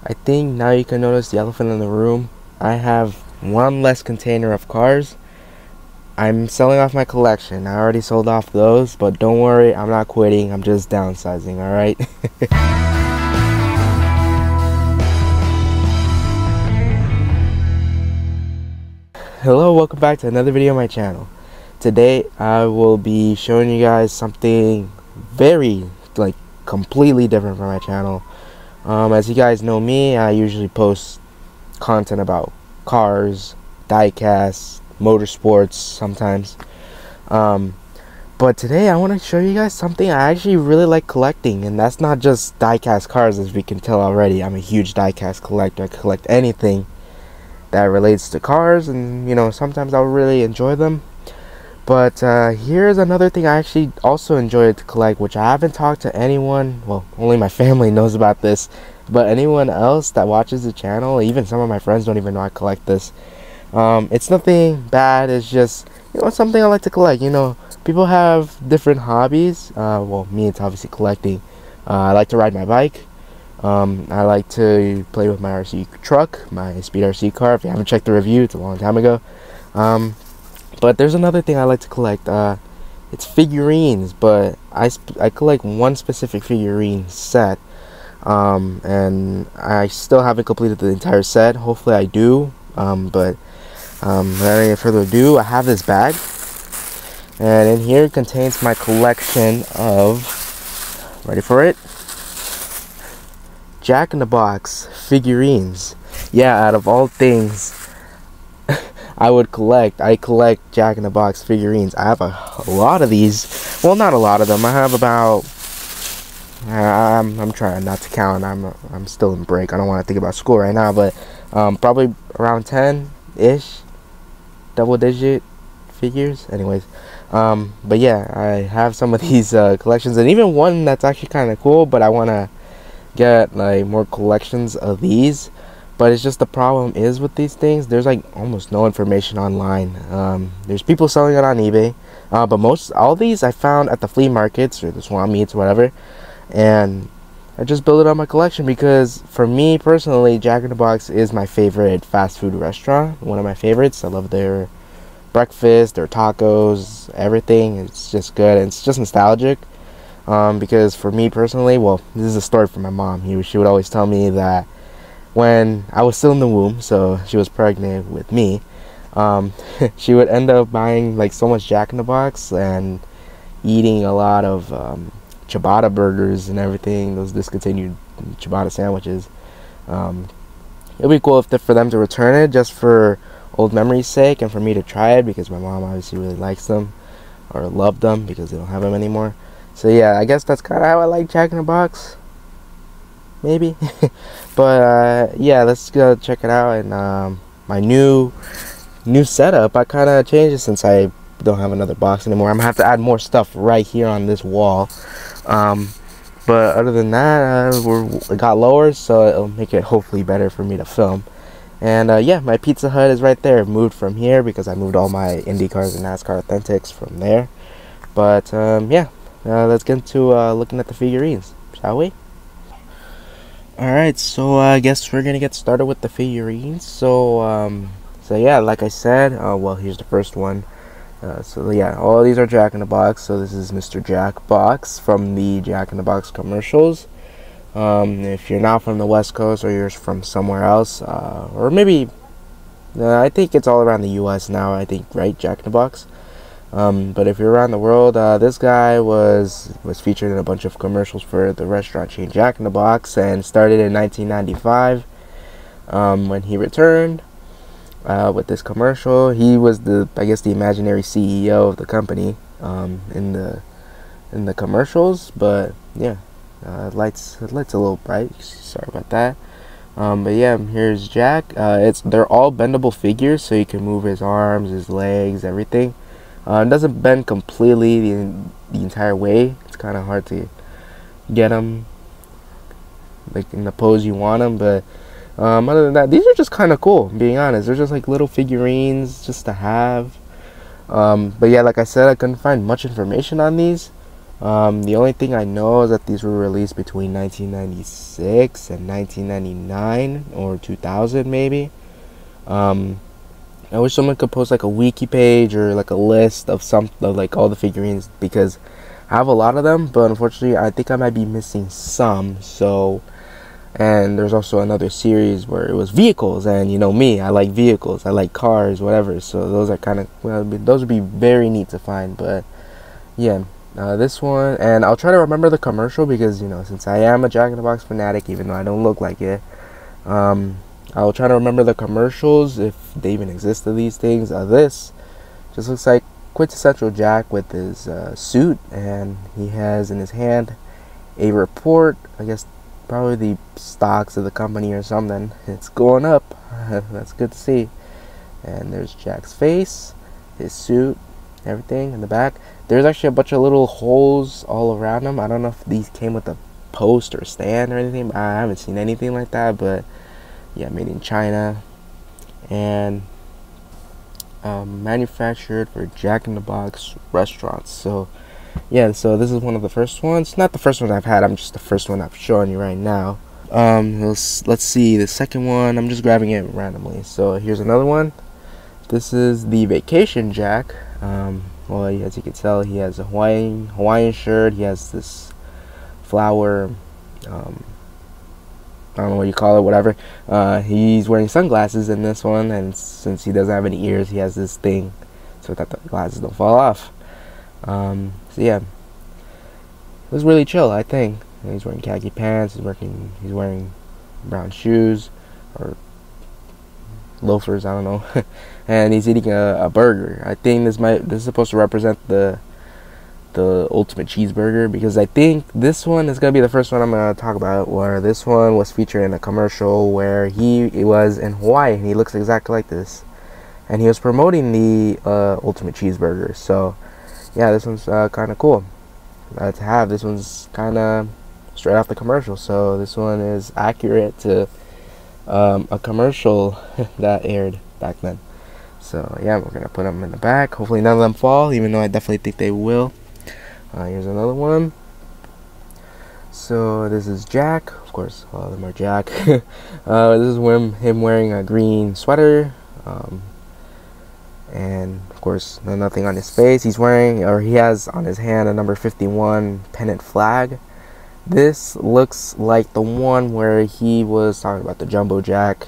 I think now you can notice the elephant in the room. I have one less container of cars. I'm selling off my collection. I already sold off those, but don't worry, I'm not quitting. I'm just downsizing, alright? Hello, welcome back to another video on my channel. Today I will be showing you guys something very, completely different from my channel. As you guys know me, I usually post content about cars, diecasts, motorsports sometimes. But today I want to show you guys something I actually really like collecting, and that's not just diecast cars, as we can tell already. I'm a huge diecast collector. I collect anything that relates to cars, and sometimes I'll really enjoy them. But here's another thing I actually also enjoy to collect, which I haven't talked to anyone, well, only my family knows about this, but anyone else that watches the channel, even some of my friends, don't even know I collect this. It's nothing bad, it's just something I like to collect. People have different hobbies. Well, me, it's obviously collecting. I like to ride my bike. I like to play with my RC truck, my Speed RC car. If you haven't checked the review, it's a long time ago. But there's another thing I like to collect. It's figurines, but I collect one specific figurine set. And I still haven't completed the entire set. Hopefully I do. But without any further ado, I have this bag. And in here it contains my collection of, ready for it? Jack in the Box figurines. Yeah, out of all things I collect Jack in the Box figurines. I have a lot of these. Well, not a lot of them. I have about I'm trying not to count. I'm still in break. I don't want to think about school right now, but probably around 10-ish double digit figures. Anyways, but yeah, I have some of these collections, and even one that's actually kind of cool, but I want to get more collections of these. But it's just, the problem is with these things, there's almost no information online. There's people selling it on eBay, but all these I found at the flea markets or the swap meets or whatever, and I just built it on my collection because for me personally, Jack in the Box is my favorite fast food restaurant, one of my favorites. I love their breakfast, their tacos, everything. It's just good, and it's just nostalgic. Because for me personally, well, this is a story from my mom. She would always tell me that when I was still in the womb, so she was pregnant with me, she would end up buying so much Jack in the Box and eating a lot of ciabatta burgers and everything, those discontinued ciabatta sandwiches. It'd be cool for them to return it, just for old memory's sake, and for me to try it, because my mom obviously really likes them, or loved them, because they don't have them anymore. So yeah, I guess that's kind of how I like Jack in the Box, maybe. But yeah, let's go check it out. And my new setup, I kind of changed it since I don't have another box anymore. I'm gonna have to add more stuff right here on this wall. But other than that, it got lower, so it'll make it hopefully better for me to film. And yeah, my Pizza Hut is right there. Moved from here because I moved all my Indy cars and NASCAR Authentics from there. But yeah, let's get into looking at the figurines, shall we? Alright, so I guess we're gonna get started with the figurines. So yeah, like I said, well, here's the first one. So yeah, all these are Jack in the Box. So this is Mr. Jack Box from the Jack in the Box commercials. If you're not from the West Coast, or you're from somewhere else, or maybe I think it's all around the US now, I think, right? Jack in the Box. But if you're around the world, this guy was featured in a bunch of commercials for the restaurant chain Jack in the Box, and started in 1995 when he returned with this commercial. He was the imaginary CEO of the company in the commercials. But yeah, lights a little bright. Sorry about that. But yeah, here's Jack. They're all bendable figures, so you can move his arms, his legs, everything. It doesn't bend completely the entire way. It's kind of hard to get them in the pose you want them. But other than that, these are just kind of cool, being honest. They're just little figurines just to have. But yeah, like I said, I couldn't find much information on these. The only thing I know is that these were released between 1996 and 1999 or 2000 maybe. I wish someone could post like a wiki page or like a list of like all the figurines, because I have a lot of them, but unfortunately I think I might be missing some. So, and there's also another series where it was vehicles, and you know me, I like vehicles, I like cars, whatever. So those are kind of, well, those would be very neat to find. But yeah, this one, and I'll try to remember the commercial, because you know, since I am a Jack in the Box fanatic, even though I don't look like it, I'll try to remember the commercials, if they even exist of these things. This just looks like quintessential Jack with his suit, and he has in his hand a report, I guess probably the stocks of the company or something. It's going up. That's good to see. And there's Jack's face, his suit, everything in the back. There's actually a bunch of little holes all around him. I don't know if these came with a post or stand or anything, but I haven't seen anything like that. But yeah, made in China, and manufactured for Jack in the Box restaurants. So yeah, so this is one of the first ones. Not the first one I've had, I'm just the first one I'm showing you right now. Let's see, the second one, I'm just grabbing it randomly. So here's another one. This is the Vacation Jack. Well, as you can tell, he has a Hawaiian shirt. He has this flower, I don't know what you call it, whatever. He's wearing sunglasses in this one, and since he doesn't have any ears, he has this thing so that the glasses don't fall off. So yeah, it was really chill, I think. He's wearing khaki pants. He's wearing brown shoes or loafers, I don't know. And he's eating a burger. I think this is supposed to represent the ultimate cheeseburger, because I think this one is gonna be the first one I'm gonna talk about, where this one was featured in a commercial where he was in Hawaii, and he looks exactly like this, and he was promoting the ultimate cheeseburger. So yeah, this one's kind of cool to have. This one's kind of straight off the commercial, so this one is accurate to a commercial that aired back then. So yeah, we're gonna put them in the back. Hopefully none of them fall, even though I definitely think they will. Here's another one. So this is Jack. Of course, all of them are Jack. This is him wearing a green sweater, and of course nothing on his face. He has on his hand a number 51 pennant flag. This looks like the one where he was talking about the Jumbo Jack,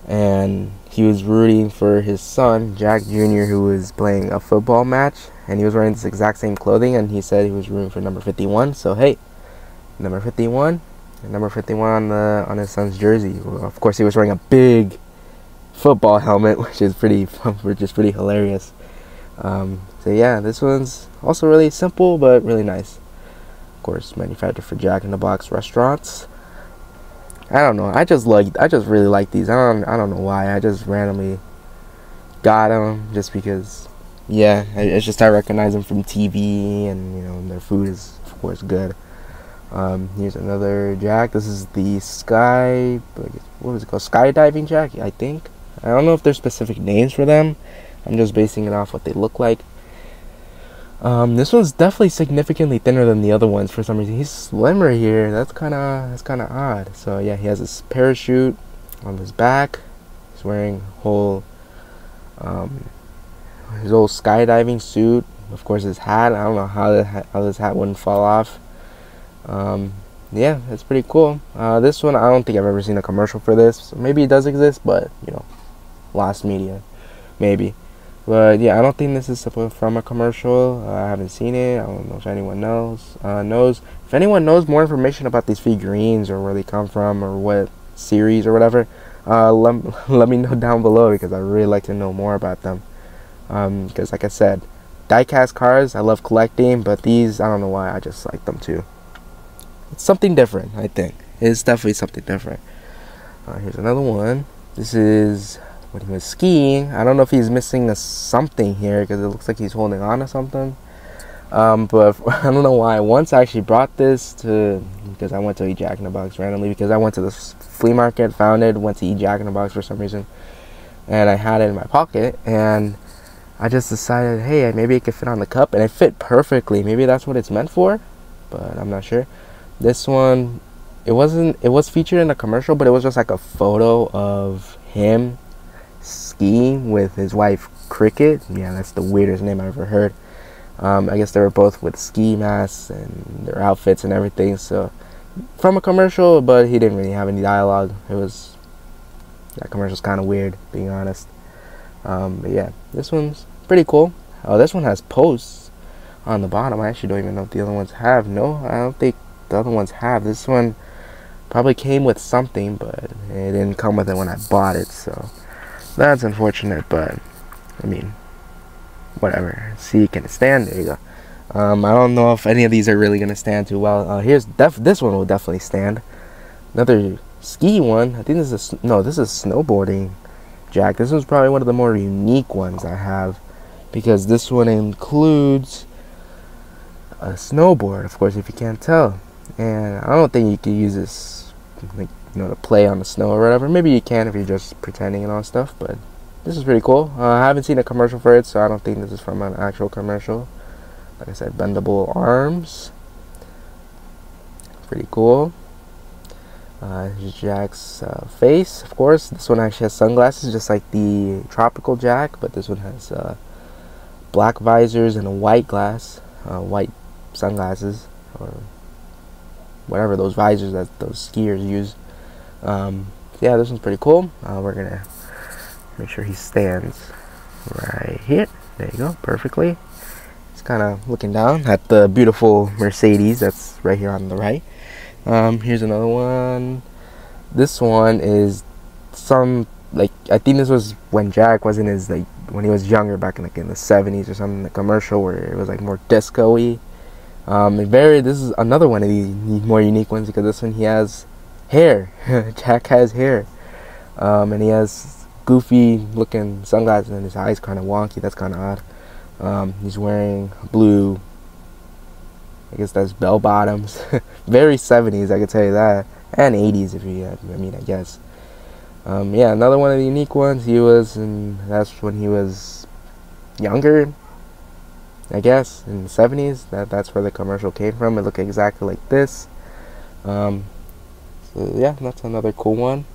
and he was rooting for his son, Jack Jr., who was playing a football match, and he was wearing this exact same clothing, and he said he was rooting for number 51. So hey, number 51, and number 51 on his son's jersey. Well, of course, he was wearing a big football helmet, which is pretty hilarious. So yeah, this one's also really simple but really nice. Of course, manufactured for Jack in the Box restaurants. I don't know. I just really like these. I don't know why. I just randomly got them just because. Yeah, it's just I recognize them from TV, and you know, their food is of course good. Here's another Jack. This is the what was it called? Skydiving Jack, I think. I don't know if there's specific names for them. I'm just basing it off what they look like. This one's definitely significantly thinner than the other ones for some reason. He's slimmer here. That's kind of odd. So yeah, he has this parachute on his back. He's wearing his old skydiving suit. Of course, his hat. I don't know how this hat wouldn't fall off. Yeah, it's pretty cool. This one, I don't think I've ever seen a commercial for this. So maybe it does exist, but you know, lost media, maybe. But yeah, I don't think this is from a commercial. I haven't seen it. I don't know if anyone knows. If anyone knows more information about these figurines, or where they come from, or what series or whatever, let me know down below, because I really like to know more about them. Because like I said, die-cast cars I love collecting, but these, I don't know why, I just like them too. It's something different, I think. It's definitely something different. Here's another one. This is when he was skiing. I don't know if he's missing something here, because it looks like he's holding on to something. But I don't know why. Once I actually brought this because I went to eat Jack in the Box randomly, because I went to this flea market, found it, went to eat Jack in the Box for some reason, and I had it in my pocket, and I just decided, hey, maybe it could fit on the cup, and it fit perfectly. Maybe that's what it's meant for, but I'm not sure. This one, it was featured in a commercial, but it was just like a photo of him skiing with his wife Cricket. Yeah, that's the weirdest name I've ever heard. I guess they were both with ski masks and their outfits and everything. So from a commercial, but he didn't really have any dialogue. That commercial's kind of weird, being honest. But yeah, this one's pretty cool. Oh, this one has posts on the bottom. I actually don't even know if the other ones have. No, I don't think the other ones have. This one probably came with something, but it didn't come with it when I bought it, so that's unfortunate. But I mean, whatever. See, can it stand? There you go. I don't know if any of these are really gonna stand too well. This one will definitely stand. Another ski one. I think this is this is snowboarding jack. This one's probably one of the more unique ones I have, because this one includes a snowboard, of course, if you can't tell. And I don't think you can use this, like, to play on the snow or whatever. Maybe you can if you're just pretending and all stuff, but this is pretty cool. I haven't seen a commercial for it, so I don't think this is from an actual commercial. Like I said, bendable arms. Pretty cool. Here's Jack's face, of course. This one actually has sunglasses, just like the tropical Jack, but this one has black visors and a white white sunglasses, or whatever those visors that those skiers use. Yeah, this one's pretty cool. We're gonna make sure he stands right here. There you go, perfectly. He's kind of looking down at the beautiful Mercedes that's right here on the right. Here's another one. This one is I think this was when Jack was in his, when he was younger, back in the 70s or something, the commercial where it was like more disco-y. This is another one of these more unique ones, because this one he has hair. Jack has hair. And he has goofy looking sunglasses and his eyes kind of wonky. That's kind of odd. He's wearing blue, I guess that's bell bottoms. Very 70s, I could tell you that. And 80s, I guess. Yeah, another one of the unique ones. That's when he was younger, I guess, in the 70s. That's where the commercial came from. It looked exactly like this. So yeah, that's another cool one.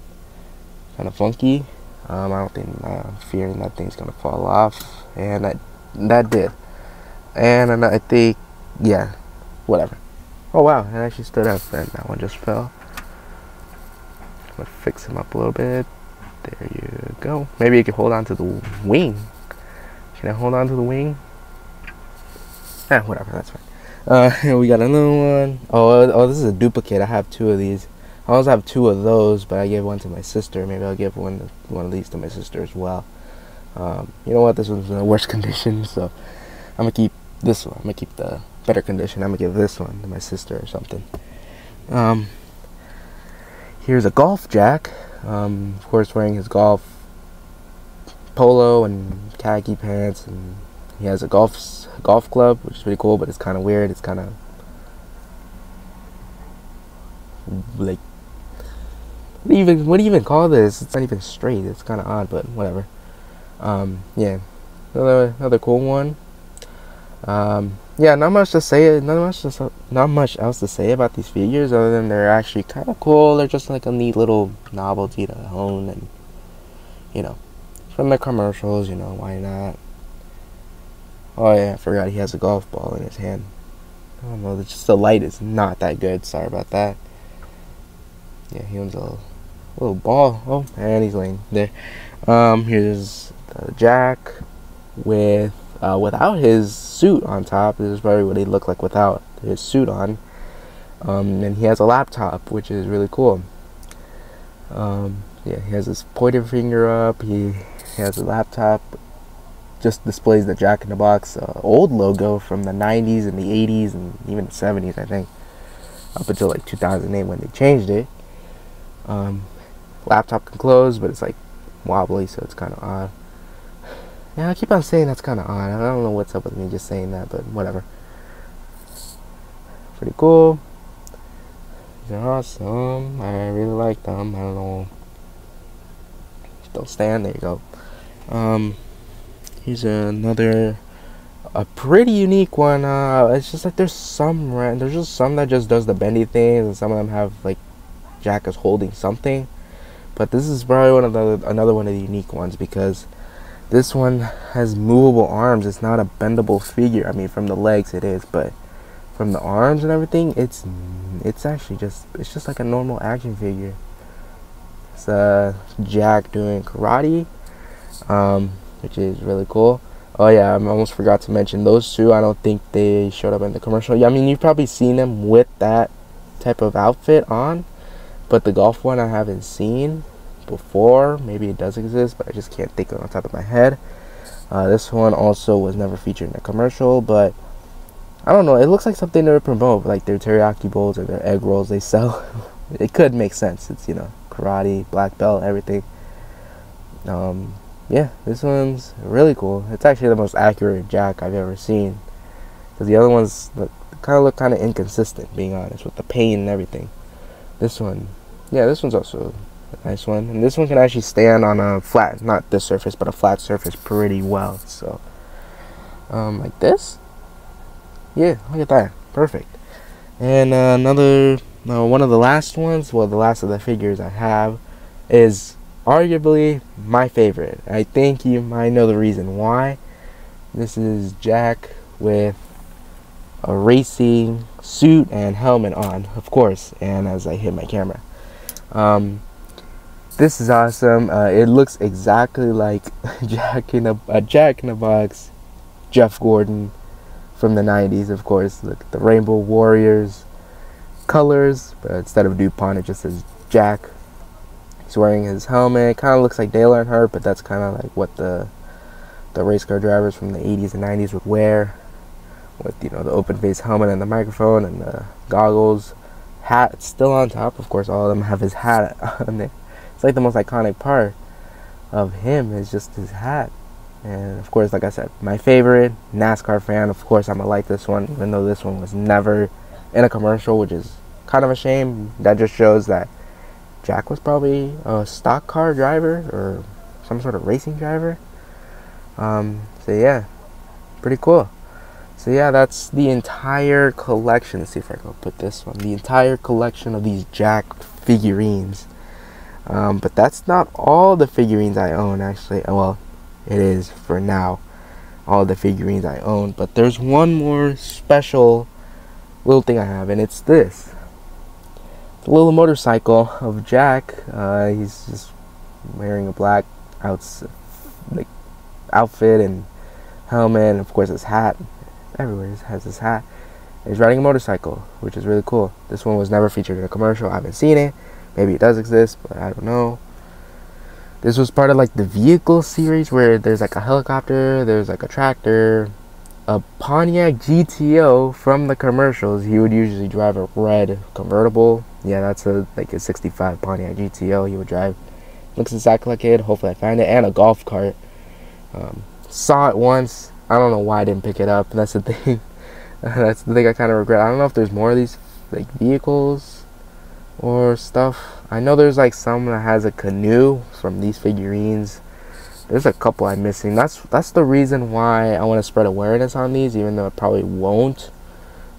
Kind of funky. I'm fearing that thing's gonna fall off, and that did. And I think, yeah, whatever. Oh wow, it actually stood up, and that one just fell. I'm gonna fix him up a little bit. There you go. Maybe you can hold on to the wing. Can I hold on to the wing? Whatever, that's fine. We got another one. Oh, this is a duplicate. I have two of these. I also have two of those, but I gave one to my sister. Maybe I'll give one of these to my sister as well. You know what? This one's in the worst condition, so I'm gonna keep this one. I'm gonna keep the better condition. I'm gonna give this one to my sister or something. Here's a golf Jack. Of course, wearing his golf polo and khaki pants, and he has a golf club, which is pretty cool, but it's kind of weird. It's kind of like, what do you even call this? It's not even straight. It's kind of odd, but whatever. Yeah, another cool one. Yeah, not much else to say about these figures, other than they're actually kind of cool. They're just like a neat little novelty to own, and from the commercials, why not? Oh yeah, I forgot he has a golf ball in his hand. I don't know, just the light is not that good. Sorry about that. Yeah, he owns a little ball. Oh, and he's laying there. Here's the Jack without his suit on top. This is probably what he looked like without his suit on. And he has a laptop, which is really cool. Yeah, he has his pointer finger up. He has a laptop. Just displays the Jack in the Box old logo from the 90s and the 80s and even the 70s, I think, up until like 2008 when they changed it. Laptop can close, but it's like wobbly, so it's kind of odd. Yeah, I keep on saying that's kind of odd. I don't know what's up with me just saying that, but whatever. Pretty cool. These are awesome. I really like them. I don't know. Don't stand. There you go. Here's another, a pretty unique one. It's just like there's just some that just does the bendy things, and some of them have like Jack is holding something. But this is probably another one of the unique ones, because this one has movable arms. It's not a bendable figure. I mean, from the legs it is, but from the arms and everything, it's actually it's just like a normal action figure. It's Jack doing karate, which is really cool. Oh yeah, I almost forgot to mention those two. I don't think they showed up in the commercial. Yeah, I mean, you've probably seen them with that type of outfit on, but the golf one I haven't seen before. Maybe it does exist, but I just can't think on the top of my head. This one also was never featured in a commercial, but I don't know. It looks like something they would promote, like their teriyaki bowls or their egg rolls they sell. It could make sense. It's, you know, karate, black belt, everything. Yeah, this one's really cool. It's actually the most accurate Jack I've ever seen, because the other ones look kind of inconsistent, being honest, with the paint and everything. This one, yeah, this one's also a nice one, and this one can actually stand on a flat, not this surface, but a flat surface pretty well. So, like this, yeah, look at that, perfect. And another, one of the last ones, well, the last of the figures I have, is arguably my favorite. I think you might know the reason why. This is Jack with a racing suit and helmet on, of course, and as I hit my camera. This is awesome. It looks exactly like Jack in a Box, Jeff Gordon from the 90s, of course. Look at the Rainbow Warriors colors, but instead of DuPont, it just says Jack. He's wearing his helmet. Kind of looks like Dale Earnhardt, but that's kind of like what the race car drivers from the 80s and 90s would wear, with, you know, the open face helmet and the microphone and the goggles. Hat still on top, of course. All of them have his hat on there. It's like the most iconic part of him is just his hat. And of course, like I said, my favorite, NASCAR fan. Of course, I'm gonna like this one, even though this one was never in a commercial, which is kind of a shame. That just shows that Jack was probably a stock car driver or some sort of racing driver. So yeah, pretty cool. So yeah, that's the entire collection. Let's see if I can put this one. The entire collection of these Jack figurines. But that's not all the figurines I own, actually. Well, it is for now all the figurines I own. But there's one more special little thing I have, and it's this. The little motorcycle of Jack. He's just wearing a black outfit and helmet, and of course his hat. Everywhere he has his hat. He's riding a motorcycle, which is really cool. This one was never featured in a commercial. I haven't seen it. Maybe it does exist, but I don't know. This was part of like the vehicle series, where there's like a helicopter, there's like a tractor, a Pontiac GTO from the commercials. He would usually drive a red convertible. Yeah, that's like a 65 Pontiac GTO he would drive. Looks exactly like it. Hopefully I find it. And a golf cart. Saw it once. I don't know why I didn't pick it up. That's the thing. That's the thing I kind of regret. I don't know if there's more of these like vehicles or stuff. I know there's like some that has a canoe from these figurines. There's a couple I'm missing. That's the reason why I want to spread awareness on these, even though it probably won't.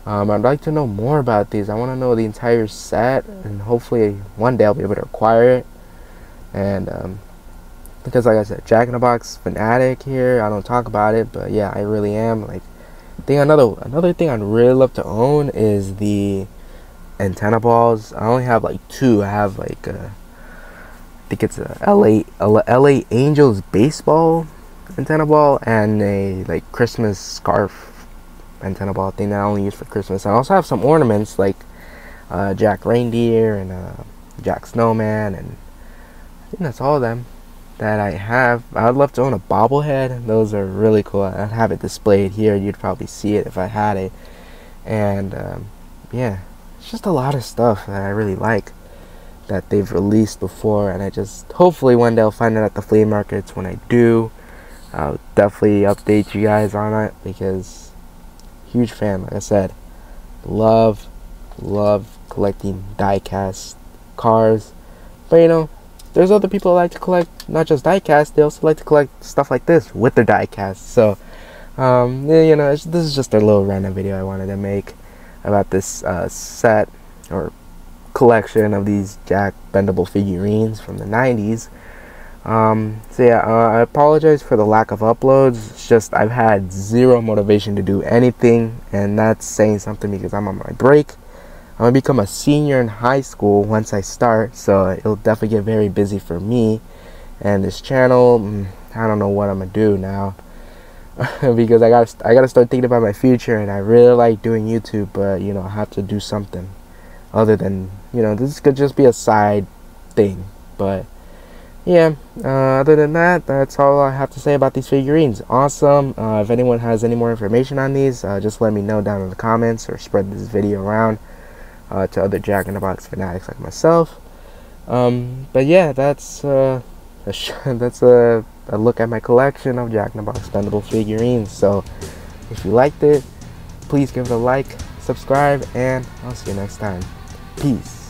I'd like to know more about these. I want to know the entire set, and hopefully one day I'll be able to acquire it. And because like I said, Jack in the Box fanatic here. I don't talk about it, but yeah, I really am. Like, another thing I'd really love to own is the antenna balls. I only have like two. I have like I think it's a LA Angels baseball antenna ball, and a like Christmas scarf antenna ball thing that I only use for Christmas. I also have some ornaments like Jack Reindeer and Jack Snowman, and I think that's all of them that I have. I'd love to own a bobblehead. Those are really cool. I'd have it displayed here. You'd probably see it if I had it. And yeah, it's just a lot of stuff that I really like that they've released before, and I just hopefully one day I'll find it at the flea markets. When I do, I'll definitely update you guys on it, because huge fan. Like I said, love collecting die-cast cars. But you know, there's other people that like to collect not just diecast, they also like to collect stuff like this with their diecast. So yeah, you know, this is just a little random video I wanted to make about this set or collection of these Jak bendable figurines from the 90s. So yeah, I apologize for the lack of uploads. It's just I've had zero motivation to do anything, and that's saying something because I'm on my break. I'm gonna become a senior in high school once I start, so it'll definitely get very busy for me and this channel. I don't know what I'm gonna do now because I gotta start thinking about my future, and I really like doing YouTube, but you know, I have to do something other than, you know, this could just be a side thing. But yeah, other than that, that's all I have to say about these figurines. Awesome. If anyone has any more information on these, just let me know down in the comments, or spread this video around to other Jak in the Box fanatics like myself. But yeah, that's that's a look at my collection of Jak in the Box bendable figurines. So if you liked it, please give it a like, subscribe, and I'll see you next time. Peace.